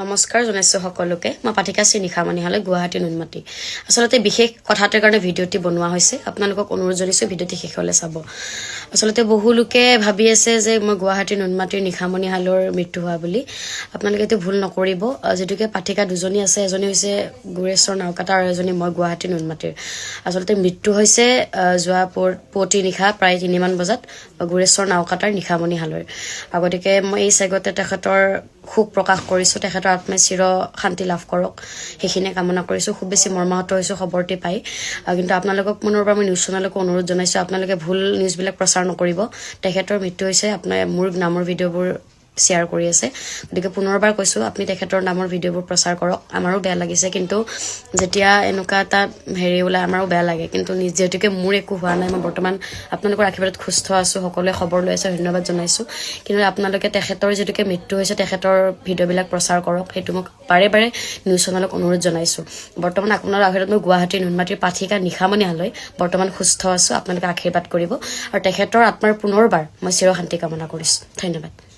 নমস্কাৰ জনাইছো সকলোকে মই পাঠিকা শ্ৰী নিখামণি হালৈ গুৱাহাটী নুনমাটি আসলতে বিশেষ কথাটোৰ কাৰণে ভিডিঅ'টি বনোৱা হৈছে আপোনালোকক অনুৰোধ জনাইছো ভিডিঅ'টি শেষলৈ চাব আসলতে বহু লোকে ভাবি আছে যে মই গুৱাহাটী নুনমাটিৰ নিখামণি হালৰ মৃত্যু হোৱা বুলি আপোনালোকে এটো ভুল নকৰিব যেটোকে পাঠিকা দুজনী আছে এজনী হৈছে গুৰেশ্বৰ নাওকাটা আৰু এজনী মই গুৱাহাটী নুনমাটিৰ আসলতে মৃত্যু হৈছে যোৱা পুৱতি নিশা প্ৰায় 3 মান বজাত গুৰেশ্বৰ নাওকাটাৰ নিখামণি হালৰ আগতেকে মই এই সাগতে তেখেতৰ খুব প্ৰকাশ কৰিছো তেখেতৰ আত্মাই চিৰ শান্তি লাভ কৰক হেখিনি কামনা কৰিছো খুব বেছি মৰ্মাহত হৈছো খবৰটি পাই কিন্তু আপোনালোকক মনৰ পৰা মই নিউজ চেনেলক অনুৰোধ জনাইছো আপোনালোকে ভুল নিউজ বিলাক প্ৰচাৰ নকৰিব তেখেতৰ মৃত্যু হৈছে আপোনাৰ মোৰ নামৰ ভিডিঅ'বোৰ শেয়াৰ কৰি আছে গতিকে পুনৰবাৰ কৈছো আপুনি তেখেতৰ নামৰ ভিডিঅ'বোৰ প্ৰচাৰ কৰক আমাৰো বেয়া লাগিছে কিন্তু যেতিয়া এনেকুৱা এটা হেৰি ওলা আমাৰো বেয়া লাগে কিন্তু যেটিকে মোৰ একো হোৱা নাই মই বৰ্তমান আপোনালোকৰ আশীৰ্বাদত সুস্থ আছো সকলোৱে খবৰ লৈ আছে ধন্যবাদ জনাইছো কিন্তু আপোনালোকে তেখেতৰ যেটিকে মৃত্যু হৈছে তেখেতৰ ভিডিঅ'বিলাক প্ৰচাৰ কৰক হেতু মোক বাৰে বাৰে নিউজ চেনেলক অনুৰোধ জনাইছো বৰ্তমান আপোনাৰ আশীৰ্বাদত মই গুৱাহাটী নুনমাটিৰ পাঠিকা নিখামণি হালৈ বৰ্তমান সুস্থ আছো আপোনালোকে আশীৰ্বাদ কৰিব আৰু তেখেতৰ আত্মাৰ পুনৰবাৰ মই চিৰ শান্তি কামনা কৰিছো ধন্যবাদ